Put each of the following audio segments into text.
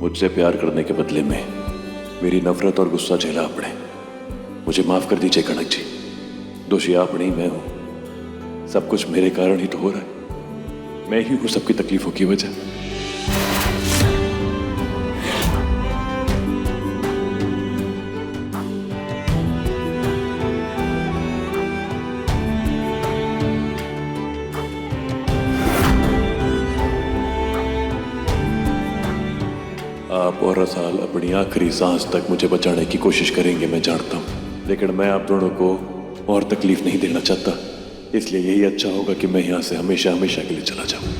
मुझसे प्यार करने के बदले में मेरी नफरत और गुस्सा झेला आपने। मुझे माफ कर दीजिए कनक जी, दोषी आप नहीं मैं हूं। सब कुछ मेरे कारण ही तो हो रहा है, मैं ही हूं सबकी तकलीफों की वजह। आप और रसाल अपनी आखिरी सांस तक मुझे बचाने की कोशिश करेंगे, मैं जानता हूं, लेकिन मैं आप दोनों को और तकलीफ नहीं देना चाहता। इसलिए यही अच्छा होगा कि मैं यहां से हमेशा हमेशा के लिए चला जाऊं।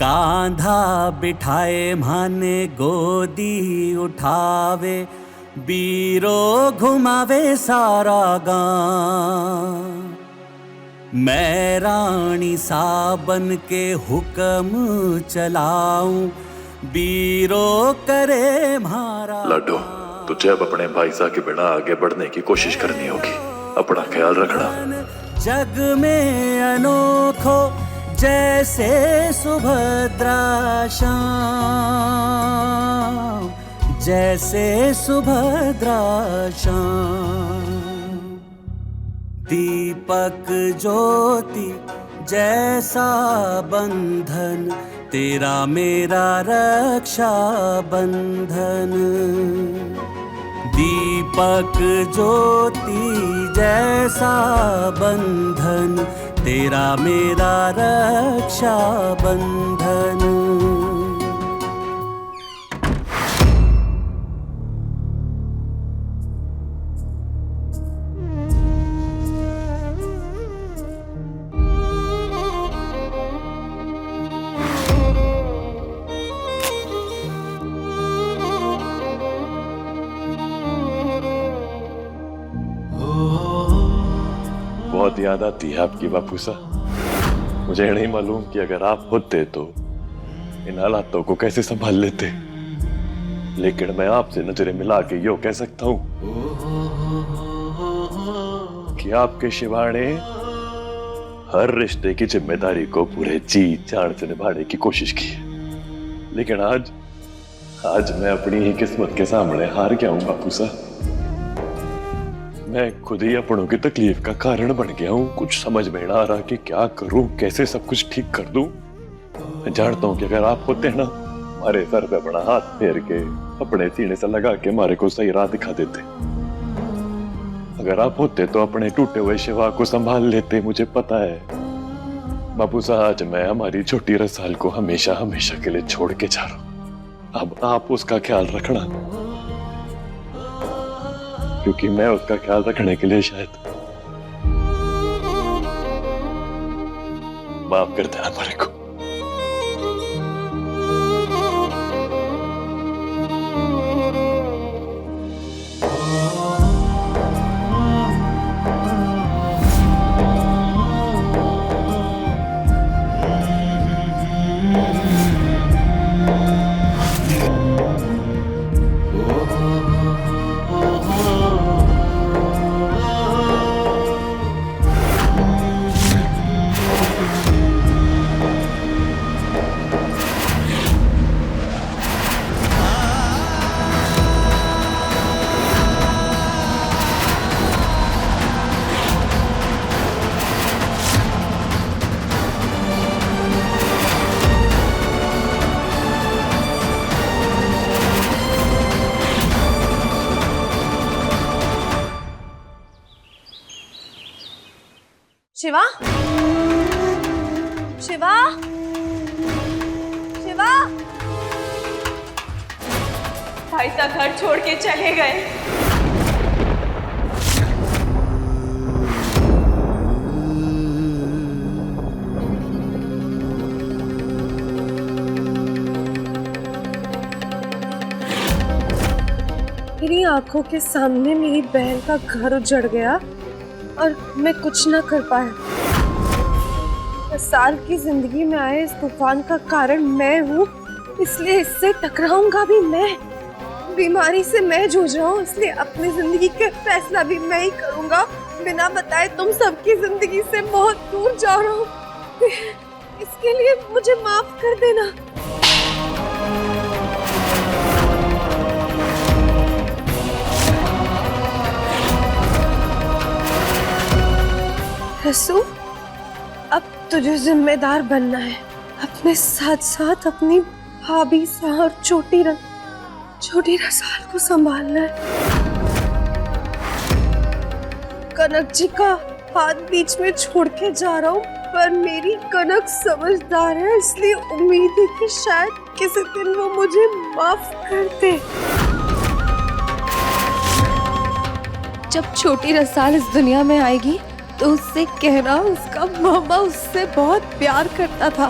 कांधा बिठाए माने गोदी उठावे, बीरो घुमावे सारा गांव। मैं रानी साबन के हुक्म चलाऊं, बीरो करे मारा। लाडो, तुझे अब अपने भाई साहब के बिना आगे बढ़ने की कोशिश करनी होगी। अपना ख्याल रखना। जग में अनोखो जैसे सुभद्रा श्याम, जैसे सुभद्रा श्याम। दीपक ज्योति जैसा बंधन, तेरा मेरा रक्षा बंधन। दीपक ज्योति जैसा बंधन, तेरा मेरा रक्षा बंधन। बहुत याद आती है आपकी बापूसा। मुझे नहीं मालूम कि अगर आप होते तो इन हालातों को कैसे संभाल लेते, लेकिन मैं आपसे नजरें मिला के यो कह सकता हूं कि आपके शिवाने हर रिश्ते की जिम्मेदारी को पूरे जी जान से निभाने की कोशिश की। लेकिन आज मैं अपनी ही किस्मत के सामने हार गया हूं बापूसा। मैं खुद ही अपनों की तकलीफ का कारण बन गया हूँ। कुछ समझ में ना आ रहा कि क्या करूं, कैसे सब कुछ ठीक कर दूं। मैं जानता हूँ कि अगर आप होते ना, हमारे सर पे अपना हाथ फेर के अपने सीने से लगा के हमारे को सही राह दिखा देते। अगर आप होते तो अपने टूटे हुए शिवा को संभाल लेते। मुझे पता है बापू साहब, आज मैं हमारी छोटी रसाल को हमेशा हमेशा के लिए छोड़ के जा रहा हूं। अब आप उसका ख्याल रखना, क्योंकि मैं उसका ख्याल रखने के लिए शायद माफ कर देना हमारे को। शिवा, शिवा, शिवा। भाई साहब घर छोड़ के चले गए। मेरी आंखों के सामने मेरी बहन का घर उजड़ गया और मैं कुछ ना कर पाया। 10 साल की जिंदगी में आए इस तूफान का कारण मैं हूँ, इसलिए इससे टकराऊंगा भी मैं। बीमारी से मैं जूझ रहा हूँ, इसलिए अपनी जिंदगी का फैसला भी मैं ही करूंगा। बिना बताए तुम सबकी जिंदगी से बहुत दूर जा रहा हूँ। इसके लिए मुझे माफ कर देना। रसू, अब तुझे जिम्मेदार बनना है। अपने साथ साथ अपनी भाभी सा और छोटी रसाल को संभालना है। कनक जी का हाथ बीच में छोड़ के जा रहा हूँ, पर मेरी कनक समझदार है, इसलिए उम्मीद है कि शायद किसी दिन वो मुझे माफ कर दे। जब छोटी रसाल इस दुनिया में आएगी तो उससे कहना उसका मामा उससे बहुत प्यार करता था।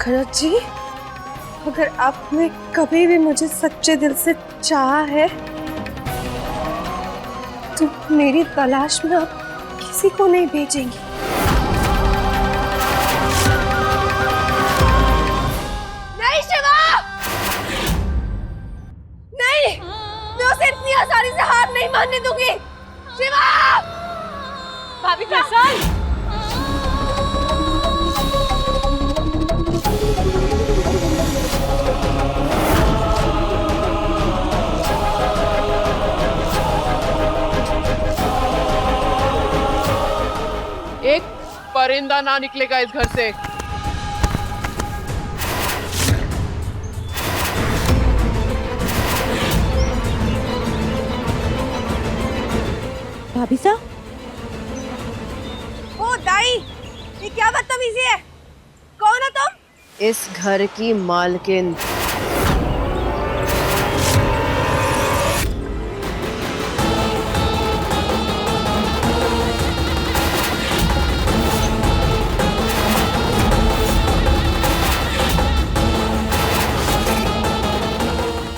कनक जी, अगर आपने कभी भी मुझे सच्चे दिल से चाहा है तो मेरी तलाश में आप किसी को नहीं भेजेंगी। नहीं शिवा, नहीं, मैं उसे इतनी आसानी से हार नहीं मानने दूंगी। शिवा! भाभी रसाल! एक परिंदा ना निकलेगा इस घर से। भाभी साहब, ओ दाई, ये क्या बदतमीजी है? कौन हो तुम? इस घर की मालकिन।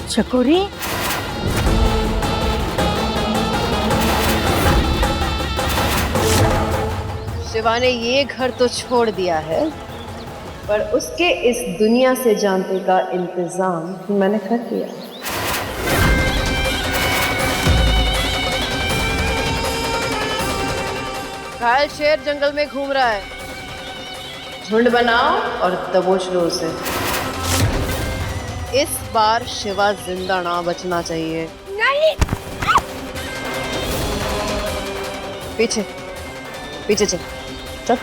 चकोरी, शिवा ने ये घर तो छोड़ दिया है, पर उसके इस दुनिया से जानते का इंतजाम मैंने कर दिया। घायल शेर जंगल में घूम रहा है, झुंड बनाओ और दबोच लो उसे। इस बार शिवा जिंदा ना बचना चाहिए। नहीं। पीछे पीछे चल चल।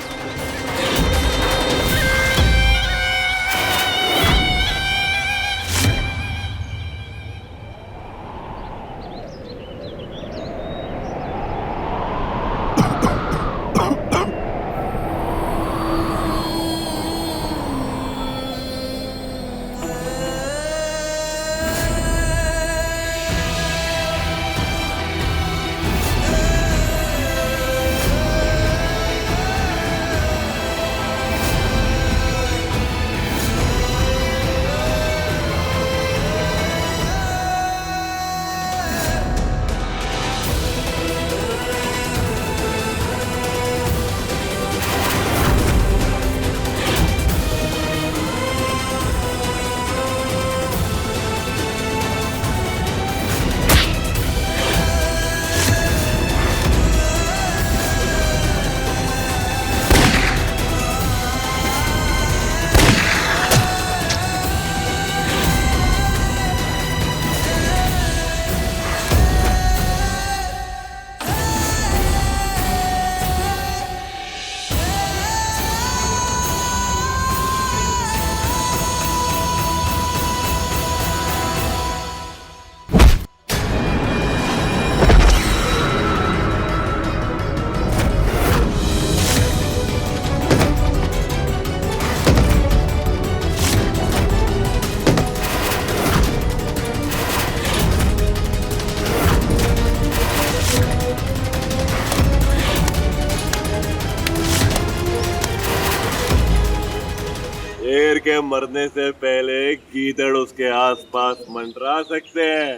के मरने से पहले गीदड़ उसके आसपास मंडरा सकते हैं,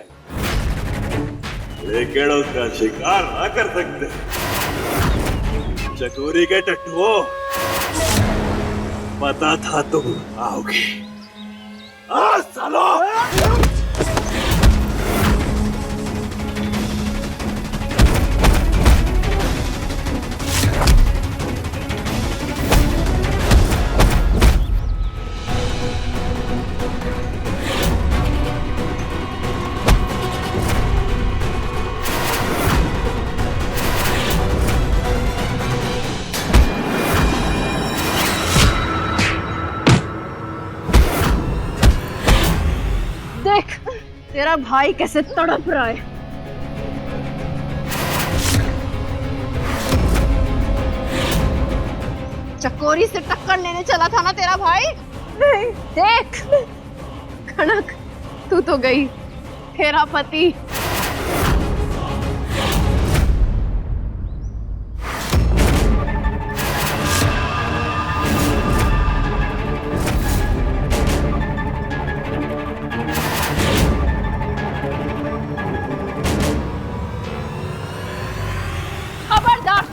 लेकिन उसका शिकार ना कर सकते। चकोरी के टट्टुओं, पता था तुम आओगे। आज सालो! देख तेरा भाई कैसे तड़प रहा है। चकोरी से टक्कर लेने चला था ना तेरा भाई। नहीं देख कनक, तू तो गई तेरा पति। खबरदार,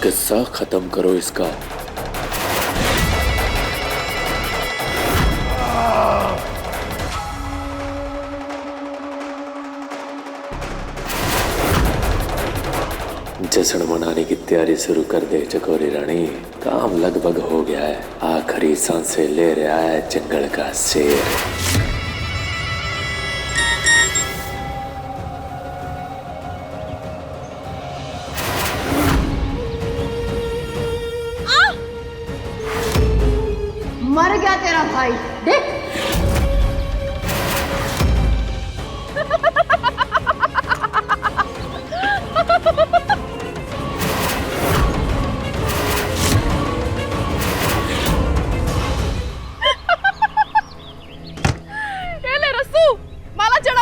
किस्सा खत्म करो इसका। जश्न मनाने की तैयारी शुरू कर दे चकोरी रानी। काम लगभग हो गया है, आखिरी सांसें ले रहा है जंगल का शेर। मर गया तेरा भाई, देख।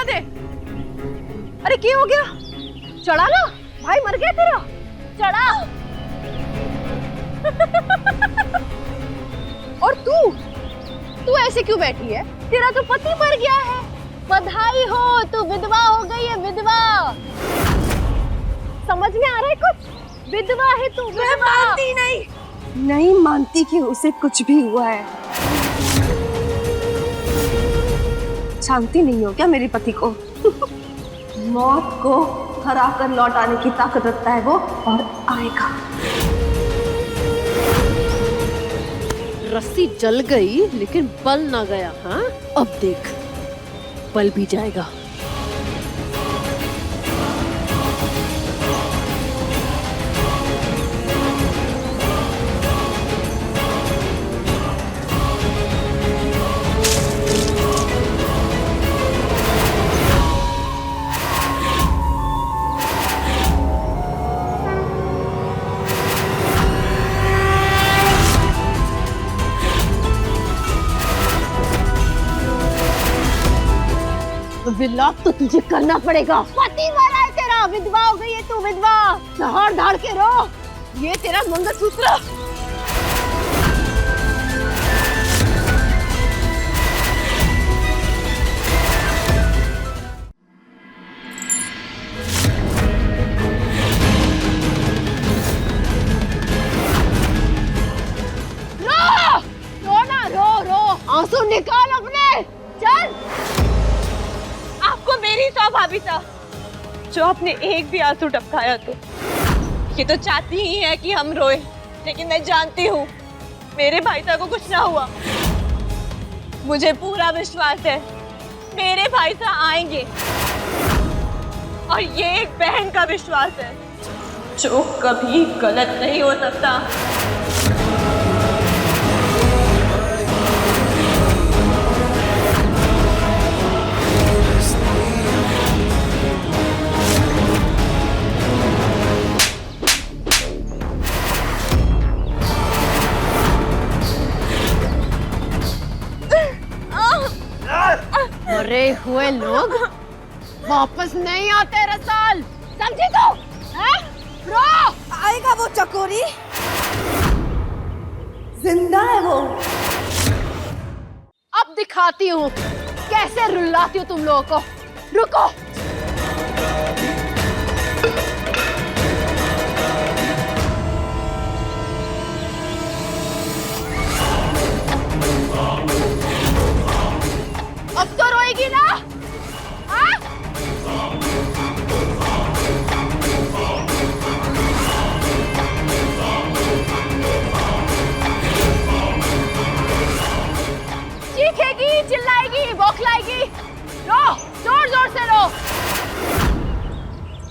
चढ़ा दे। अरे क्या हो गया? चढ़ा ना, भाई मर गया तेरा, चढ़ा। और तू ऐसे क्यों बैठी है? तेरा तो पति मर गया है। बधाई हो, तू विधवा हो गई है, विधवा। समझ में आ रहा है कुछ? विधवा है तू, विधवा। मैं मानती नहीं मानती कि उसे कुछ भी हुआ है। जानती नहीं हो क्या मेरे पति को? मौत को हरा कर लौट आने की ताकत रखता है वो, और आएगा। रस्सी जल गई लेकिन बल ना गया। हाँ, अब देख, बल भी जाएगा। विलाप तो तुझे करना पड़ेगा। पति मरा है तेरा, विधवा हो गई है तू, विधवा। धाड़ धाड़ के रो, ये तेरा मंगलसूत्र। रो ना, रो आंसू निकाल अपने, चल। आपको मेरी तो भाभी था, जो आपने एक भी आंसू टपकाया तो ये तो चाहती ही है कि हम रोए, लेकिन मैं जानती हूँ मेरे भाई साहब को कुछ ना हुआ। मुझे पूरा विश्वास है मेरे भाई साहब आएंगे, और ये एक बहन का विश्वास है जो कभी गलत नहीं हो सकता। मरे हुए लोग वापस नहीं आते रसाल, समझी तो? रो। आएगा वो चकोरी, जिंदा है वो। अब दिखाती हूँ कैसे रुलाती हूँ तुम लोगों को। रुको। अब तो रोएगी ना? हाँ? चीखेगी, चिल्लाएगी, बौखलाएगी। रो, जोर जोर से रो।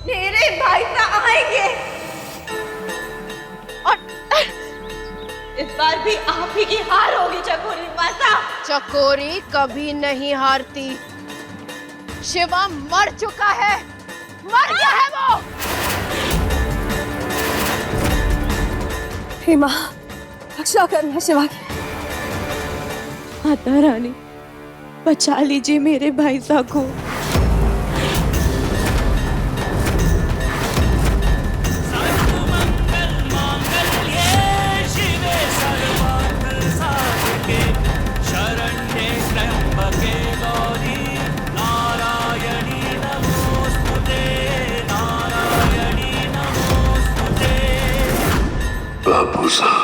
मेरे भाई साहब आएंगे, और इस बार भी आप ही की हार होगी चकोरी माता। चकोरी कभी नहीं हारती। शिवा मर चुका है, मर गया है वो। हे माँ, रक्षा करना शिवा की। माता रानी, बचा लीजिए मेरे भाई साहब को। बाबू साहब।